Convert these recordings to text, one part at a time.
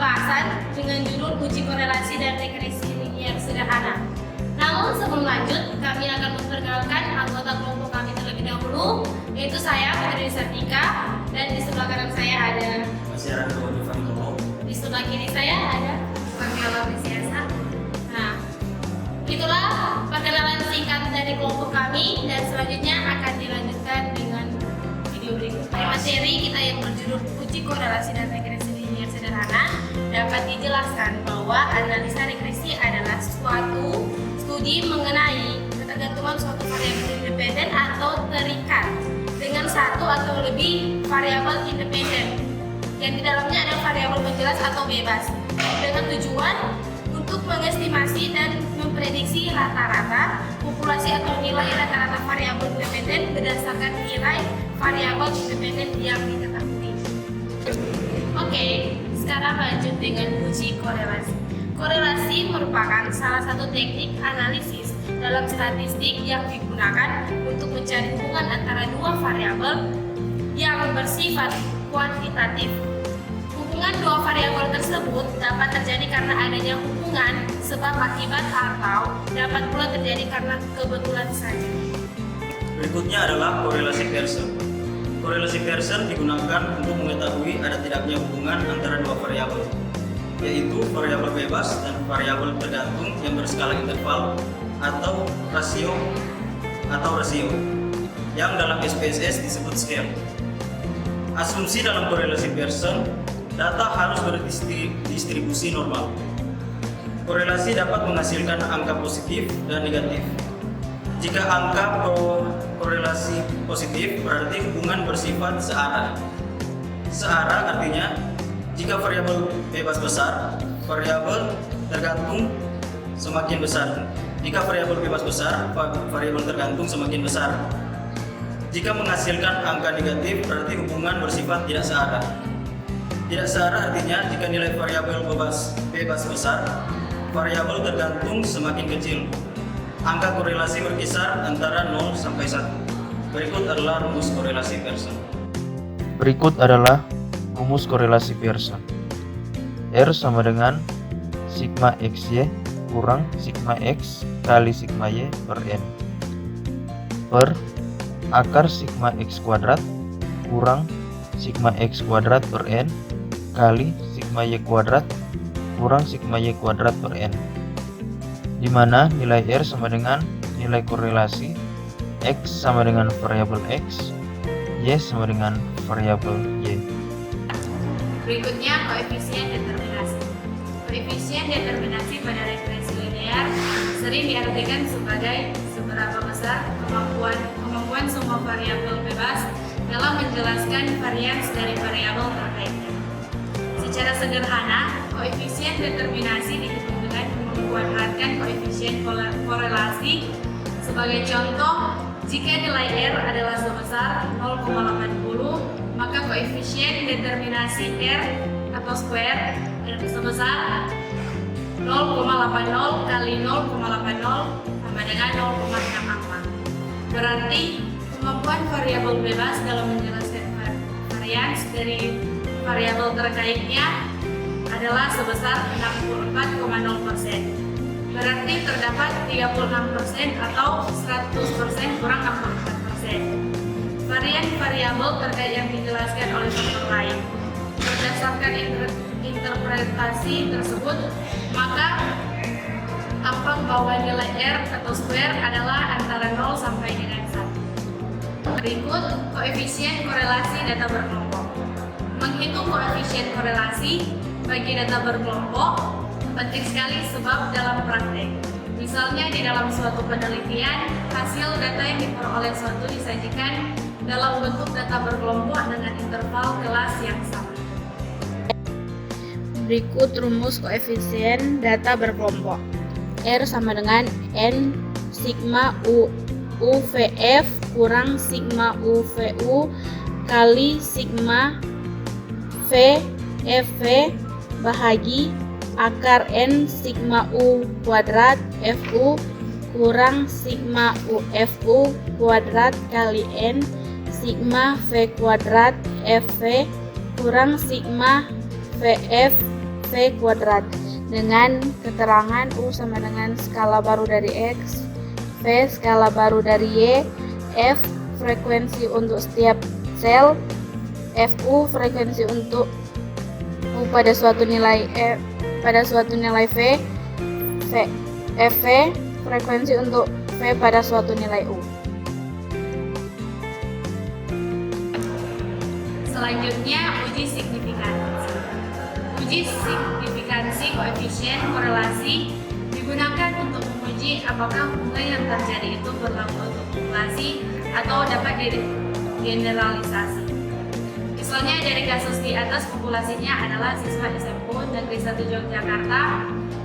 pembahasan dengan judul uji korelasi dan regresi linier sederhana. Namun sebelum lanjut, kami akan memperkenalkan anggota kelompok kami terlebih dahulu, yaitu saya Putri Sartika, dan di sebelah kanan saya ada di sebelah kiri saya ada Panggilan Siasa. Nah, itulah perkenalan singkat dari kelompok kami, dan selanjutnya akan dilanjutkan dengan video berikut. Materi kita yang berjudul uji korelasi dan regresi linier sederhana dapat dijelaskan bahwa analisa regresi adalah suatu studi mengenai ketergantungan suatu variabel independen atau terikat dengan satu atau lebih variabel independen yang di dalamnya ada variabel penjelas atau bebas, dengan tujuan untuk mengestimasi dan memprediksi rata-rata populasi atau nilai rata-rata variabel independen berdasarkan nilai variabel independen yang diketahui. Oke, sekarang lanjut dengan uji korelasi. Korelasi merupakan salah satu teknik analisis dalam statistik yang digunakan untuk mencari hubungan antara dua variabel yang bersifat kuantitatif. Hubungan dua variabel tersebut dapat terjadi karena adanya hubungan sebab akibat atau dapat pula terjadi karena kebetulan saja. Berikutnya adalah korelasi Pearson. Korelasi Pearson digunakan untuk mengetahui ada tidaknya hubungan antara dua variabel, yaitu variabel bebas dan variabel tergantung yang berskala interval atau rasio yang dalam SPSS disebut scale. Asumsi dalam korelasi Pearson, data harus berdistribusi normal. Korelasi dapat menghasilkan angka positif dan negatif. Jika angka korelasi positif berarti hubungan bersifat searah. Searah artinya jika variabel bebas besar, variabel tergantung semakin besar. Jika variabel bebas besar, variabel tergantung semakin besar. Jika menghasilkan angka negatif, berarti hubungan bersifat tidak searah. Tidak searah artinya jika nilai variabel bebas besar, variabel tergantung semakin kecil. Angka korelasi berkisar antara 0 sampai 1. Berikut adalah rumus korelasi Pearson. R sama dengan sigma xy kurang sigma x kali sigma y per n per akar sigma x kuadrat kurang sigma x kuadrat per n kali sigma y kuadrat kurang sigma y kuadrat per n, di mana nilai R sama dengan nilai korelasi X sama dengan variabel X, Y sama dengan variabel Y. Berikutnya koefisien determinasi. Koefisien determinasi pada regresi linear sering diartikan sebagai seberapa besar kemampuan semua variabel bebas dalam menjelaskan varians dari variabel terkaitnya. Secara sederhana, koefisien determinasi dihitung dengan memanfaatkan koefisien korelasi. Sebagai contoh, jika nilai R adalah sebesar 0,80, maka koefisien determinasi R atau square sebesar 0,80 kali 0,80 sama dengan 0,64. Berarti kemampuan variabel bebas dalam menjelaskan varians dari variabel terkaitnya adalah sebesar 64,0%. Berarti terdapat 36% atau 100% kurang 64%. Varian variabel terkait yang dijelaskan oleh faktor lain. Berdasarkan interpretasi tersebut, maka tampak bahwa nilai R atau square adalah antara 0 sampai dengan 1. Berikut koefisien korelasi data berkelompok. Menghitung koefisien korelasi bagi data berkelompok penting sekali sebab dalam praktek, misalnya di dalam suatu penelitian, hasil data yang diperoleh suatu disajikan dalam bentuk data berkelompok dengan interval kelas yang sama. Berikut rumus koefisien data berkelompok. R sama dengan N sigma UVF kurang sigma UVU kali sigma VFV bahagi akar N sigma U kuadrat FU kurang sigma UFU kuadrat kali N sigma V kuadrat FV kurang sigma VF V V kuadrat dengan keterangan U sama dengan skala baru dari X, V skala baru dari Y, F frekuensi untuk setiap sel, Fu frekuensi untuk U pada suatu nilai V, Fv frekuensi untuk V pada suatu nilai U. Selanjutnya, uji signifikansi. Uji signifikansi koefisien korelasi digunakan untuk menguji apakah hubungan yang terjadi itu berlaku untuk populasi atau dapat digeneralisasi. Misalnya dari kasus di atas, populasinya adalah siswa SMU Negeri 1 Yogyakarta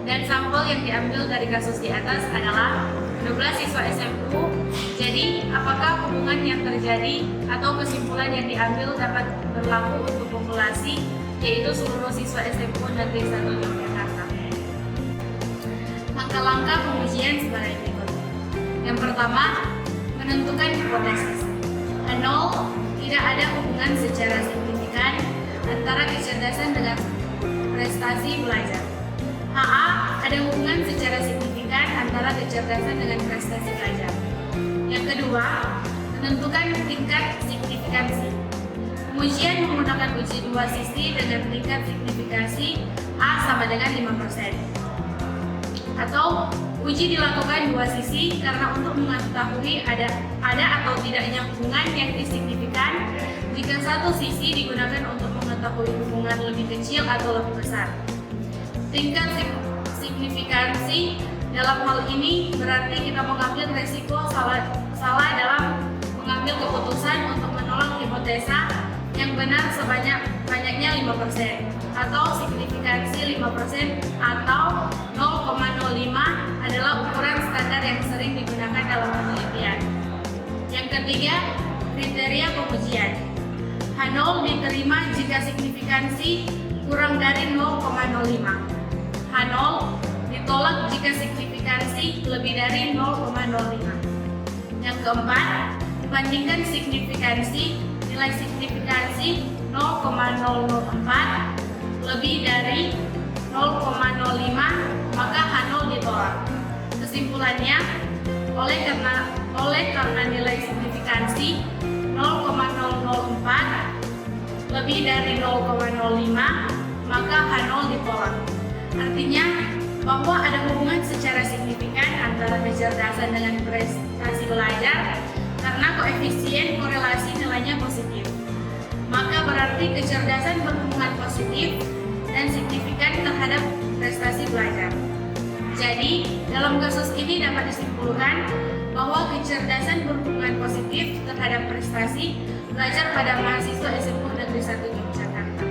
dan sampel yang diambil dari kasus di atas adalah 12 siswa SMU. Jadi, apakah hubungan yang terjadi atau kesimpulan yang diambil dapat berlaku untuk populasi, yaitu seluruh siswa SMU Negeri 1 Yogyakarta? Langkah-langkah pengujian sebagai berikut. Yang pertama, menentukan hipotesis. Nol, tidak ada hubungan secara signifikan antara kecerdasan dengan prestasi belajar. Ada hubungan secara signifikan antara kecerdasan dengan prestasi belajar. Yang kedua, menentukan tingkat signifikansi. Pengujian menggunakan uji dua sisi dengan tingkat signifikansi A sama dengan 5%. Atau uji dilakukan dua sisi karena untuk mengetahui ada atau tidaknya hubungan yang signifikan jika satu sisi digunakan untuk mengetahui hubungan lebih kecil atau lebih besar. Tingkat signifikansi dalam hal ini berarti kita mengambil resiko salah dalam mengambil keputusan untuk menolak hipotesa yang benar banyaknya 5%, atau signifikansi 5% atau 0,05 adalah ukuran standar yang sering digunakan dalam penelitian. Yang ketiga, kriteria pengujian. H0 diterima jika signifikansi kurang dari 0,05. H0 ditolak jika signifikansi lebih dari 0,05. Yang keempat, bandingkan signifikansi. Nilai signifikansi 0,004 lebih dari 0,05, maka H0 ditolak. Kesimpulannya, oleh karena nilai signifikansi 0,004 lebih dari 0,05, maka H0 ditolak. Artinya bahwa ada hubungan secara signifikan antara kecerdasan dengan prestasi belajar karena koefisien korelasi nilainya positif. Maka berarti kecerdasan berhubungan positif dan signifikan terhadap prestasi belajar. Jadi, dalam kasus ini dapat disimpulkan bahwa kecerdasan berhubungan positif terhadap prestasi belajar pada mahasiswa SMU Negeri 1 Yogyakarta.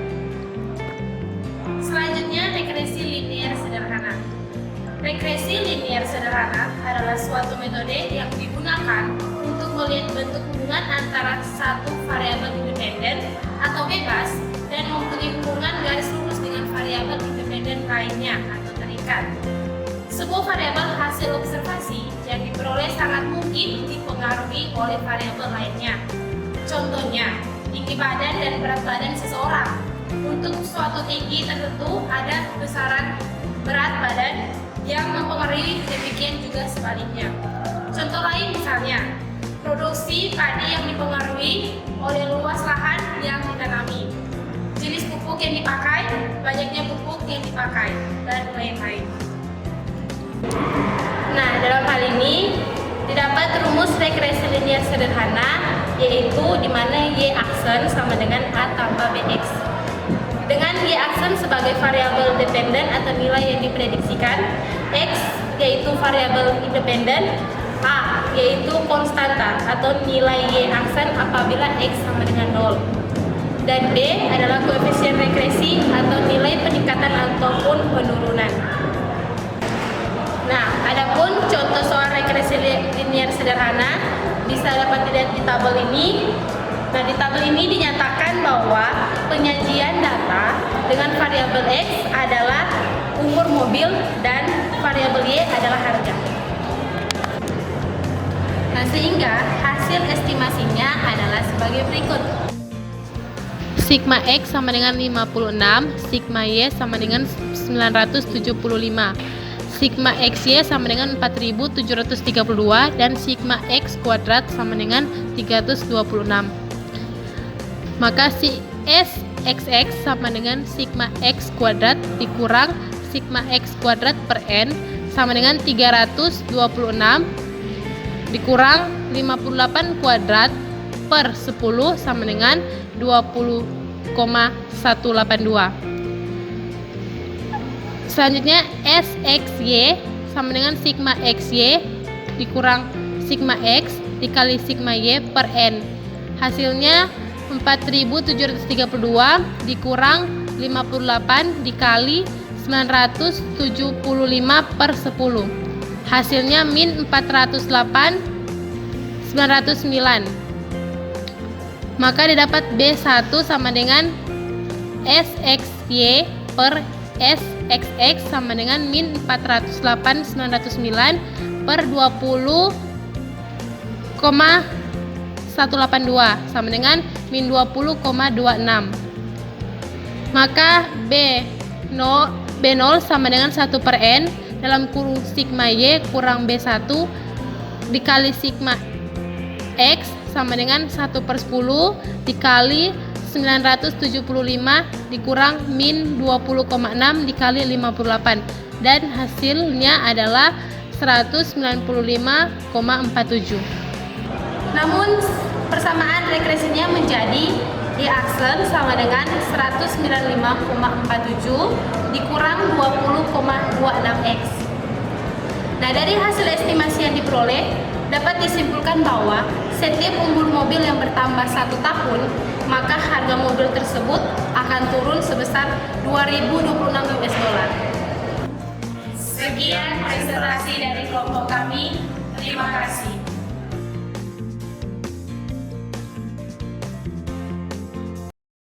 Selanjutnya, regresi linier sederhana. Regresi linier sederhana adalah suatu metode yang digunakan untuk melihat bentuk hubungan antara satu variabel independen atau bebas dan mempunyai hubungan garis lurus dengan variabel independen lainnya atau terikat. Sebuah variabel hasil observasi yang diperoleh sangat mungkin dipengaruhi oleh variabel lainnya. Contohnya, tinggi badan dan berat badan seseorang. Untuk suatu tinggi tertentu ada besaran berat badan yang mempengaruhi, demikian juga sebaliknya. Contoh lain misalnya, produksi padi yang dipengaruhi oleh luas lahan yang ditanami, jenis pupuk yang dipakai, banyaknya pupuk yang dipakai, dan lain-lain. Nah, dalam hal ini didapat rumus regresi linier sederhana, yaitu di mana Y aksen sama dengan A tambah BX. Dengan Y aksen sebagai variabel dependen atau nilai yang diprediksikan, X yaitu variabel independen, A yaitu konstanta atau nilai Y aksen apabila X sama dengan 0, dan B adalah koefisien regresi atau nilai peningkatan ataupun penurunan. Nah, adapun contoh soal regresi linier sederhana bisa dapat dilihat di tabel ini. Nah, di tabel ini dinyatakan bahwa penyajian data dengan variabel X adalah umur mobil dan variabel Y adalah harga. Nah, sehingga hasil estimasinya adalah sebagai berikut. sigma X sama dengan 56, sigma Y sama dengan 975, sigma XY sama dengan 4732, dan sigma X kuadrat sama dengan 326. Maka si SXX sama dengan sigma X kuadrat dikurang sigma X kuadrat per N sama dengan 326 dikurang 58 kuadrat per 10 sama dengan 20,182. Selanjutnya SXY sama dengan sigma XY dikurang sigma X dikali sigma Y per N. Hasilnya 4732 dikurang 58 dikali 975 per 10. Hasilnya min 408 909. Maka didapat B1 sama dengan SXY per SXX sama dengan min 408 909 per 20,182 sama dengan min 20,26. Maka B0 sama dengan 1 per N dalam kurung sigma Y kurang B1 dikali sigma X sama dengan 1 per 10 dikali 975 dikurang min 20,6 dikali 58, dan hasilnya adalah 195,47. Namun persamaan regresinya menjadi Y aksen sama dengan 195,47 dikurang 20,26 X. Nah, dari hasil estimasi yang diperoleh dapat disimpulkan bahwa setiap umur mobil yang bertambah 1 tahun, maka harga mobil tersebut akan turun sebesar 2026 US dollar. Sekian presentasi dari kelompok kami. Terima kasih.